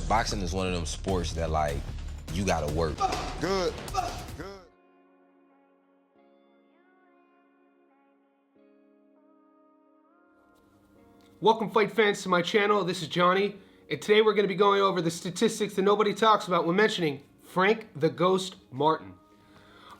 Boxing is one of them sports that, like, you gotta work. Good. Good. Welcome, fight fans, to my channel. This is Johnny, and today we're going to be going over the statistics that nobody talks about when mentioning Frank the Ghost Martin.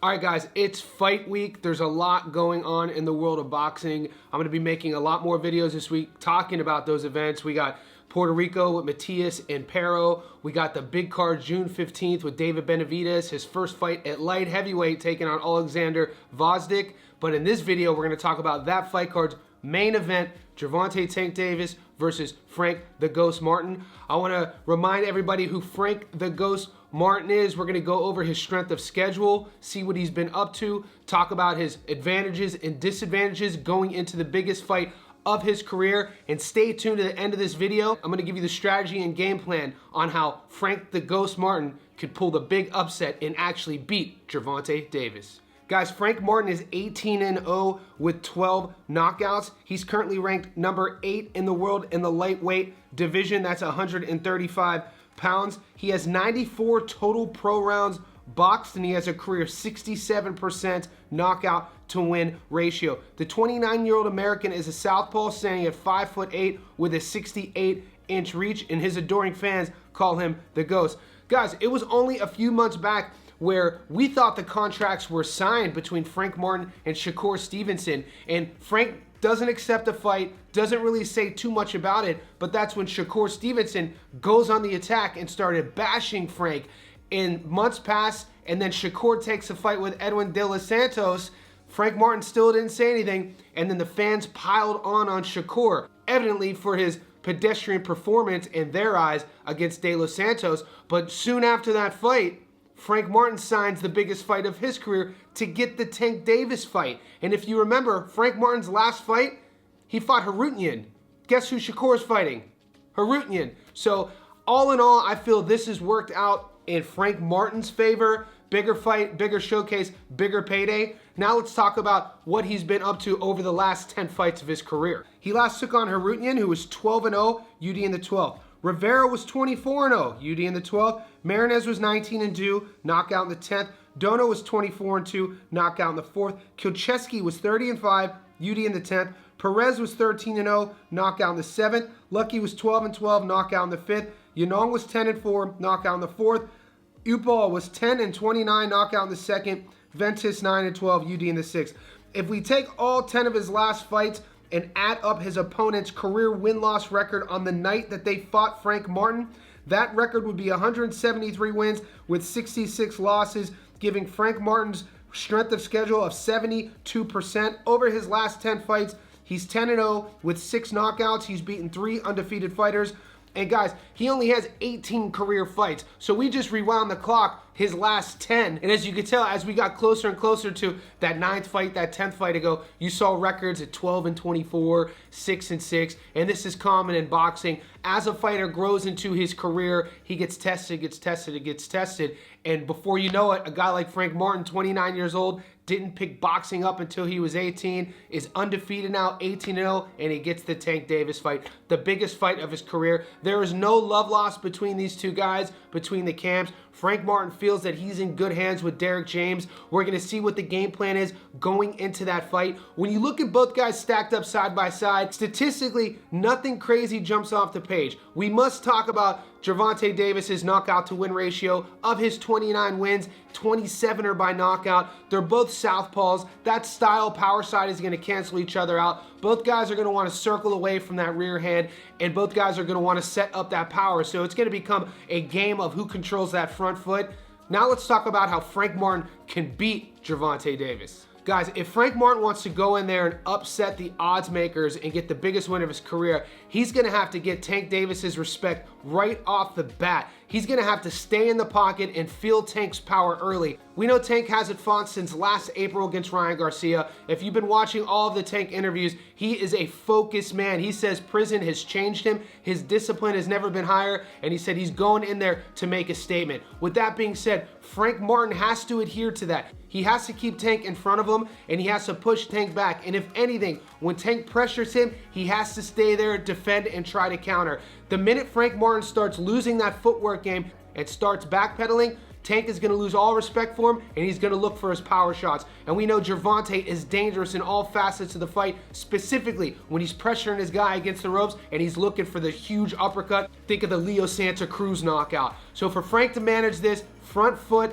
Alright guys, it's fight week. There's a lot going on in the world of boxing. I'm going to be making a lot more videos this week talking about those events. We got Puerto Rico with Matias and Pero. We got the big card June 15th with David Benavidez, his first fight at light heavyweight, taking on Alexander Gvozdyk. But in this video, we're going to talk about that fight card's main event, Gervonta Tank Davis versus Frank the Ghost Martin. I want to remind everybody who Frank the Ghost Martin is. We're going to go over his strength of schedule, see what he's been up to, talk about his advantages and disadvantages going into the biggest fight of his career, and stay tuned to the end of this video. I'm going to give you the strategy and game plan on how Frank the Ghost Martin could pull the big upset and actually beat Gervonta Davis. Guys, Frank Martin is 18-0 with 12 knockouts. He's currently ranked number 8 in the world in the lightweight division. That's 135 pounds. He has 94 total pro rounds boxed, and he has a career 67% knockout to win ratio. The 29-year-old American is a southpaw, standing at 5'8" with a 68-inch reach, and his adoring fans call him the Ghost. Guys, it was only a few months back where we thought the contracts were signed between Frank Martin and Shakur Stevenson, and Frank doesn't accept the fight, doesn't really say too much about it, but that's when Shakur Stevenson goes on the attack and started bashing Frank. And months pass, and then Shakur takes a fight with Edwin De Los Santos. Frank Martin still didn't say anything, and then the fans piled on Shakur, evidently for his pedestrian performance in their eyes against De Los Santos. But soon after that fight, Frank Martin signs the biggest fight of his career to get the Tank Davis fight. And if you remember, Frank Martin's last fight, he fought Harutnian. Guess who Shakur's fighting? Harutnian. So all in all, I feel this has worked out in Frank Martin's favor. Bigger fight, bigger showcase, bigger payday. Now let's talk about what he's been up to over the last 10 fights of his career. He last took on Harutnian, who was 12-0, UD in the 12th. Rivera was 24-0, UD in the 12th. Marinez was 19-2, knockout in the 10th. Dono was 24-2, knockout in the 4th. Kilcheski was 30-5, UD in the 10th. Perez was 13-0, knockout in the 7th. Lucky was 12-12, knockout in the 5th. Yanong was 10-4, knockout in the 4th. Upal was 10-29, knockout in the 2nd. Ventus 9-12, UD in the 6th. If we take all 10 of his last fights and add up his opponent's career win-loss record on the night that they fought Frank Martin, that record would be 173 wins with 66 losses, giving Frank Martin's strength of schedule of 72%. Over his last 10 fights, he's 10-0 with 6 knockouts. He's beaten 3 undefeated fighters. And guys, he only has 18 career fights. So we just rewound the clock, his last 10. And as you can tell, as we got closer and closer to that 9th fight, that 10th fight ago, you saw records at 12-24, 6-6. And this is common in boxing. As a fighter grows into his career, he gets tested, gets tested. And before you know it, a guy like Frank Martin, 29 years old, didn't pick boxing up until he was 18, is undefeated now, 18-0, and he gets the Tank Davis fight, the biggest fight of his career. There is no love lost between these two guys, between the camps. Frank Martin feels that he's in good hands with Derek James. We're going to see what the game plan is going into that fight. When you look at both guys stacked up side by side, statistically, nothing crazy jumps off the page. We must talk about Gervonta Davis's knockout to win ratio. Of his 29 wins, 27 are by knockout. They're both southpaws. That style power side is going to cancel each other out. Both guys are going to want to circle away from that rear hand, and both guys are going to want to set up that power. So it's going to become a game of who controls that front foot. Now let's talk about how Frank Martin can beat Gervonta Davis. Guys, if Frank Martin wants to go in there and upset the odds makers and get the biggest win of his career, he's going to have to get Tank Davis's respect right off the bat. He's going to have to stay in the pocket and feel Tank's power early. We know Tank hasn't fought since last April against Ryan Garcia. If you've been watching all of the Tank interviews, he is a focused man. He says prison has changed him. His discipline has never been higher, and he said he's going in there to make a statement. With that being said, Frank Martin has to adhere to that. He has to keep Tank in front of him, and he has to push Tank back. And if anything, when Tank pressures him, he has to stay there, defend defend and try to counter. The minute Frank Martin starts losing that footwork game and starts backpedaling, Tank is going to lose all respect for him, and he's going to look for his power shots. And we know Gervonta is dangerous in all facets of the fight, specifically when he's pressuring his guy against the ropes and he's looking for the huge uppercut. Think of the Leo Santa Cruz knockout. So for Frank to manage this, front foot,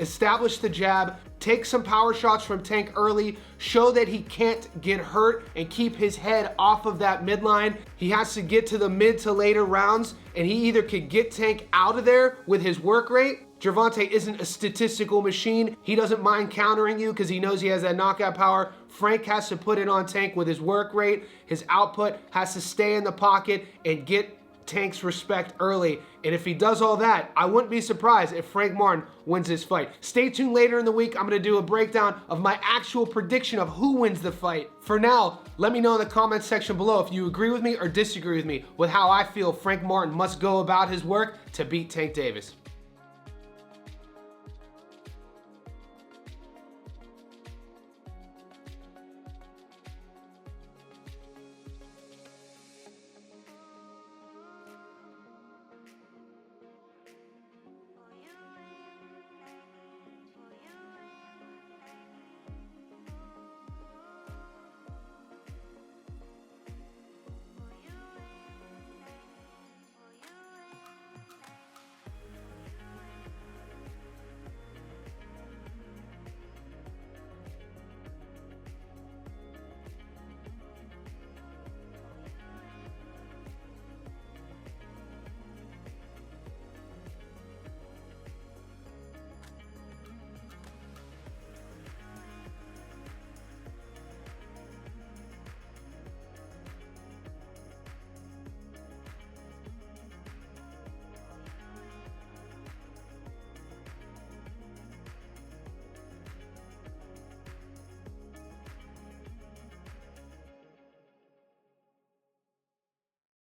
establish the jab, take some power shots from Tank early, show that he can't get hurt and keep his head off of that midline. He has to get to the mid to later rounds, and he either could get Tank out of there with his work rate. Gervonta isn't a statistical machine. He doesn't mind countering you because he knows he has that knockout power. Frank has to put it on Tank with his work rate. His output has to stay in the pocket and get Tank's respect early. And if he does all that, I wouldn't be surprised if Frank Martin wins this fight. Stay tuned later in the week. I'm going to do a breakdown of my actual prediction of who wins the fight. For now, let me know in the comments section below if you agree with me or disagree with me with how I feel Frank Martin must go about his work to beat Tank Davis.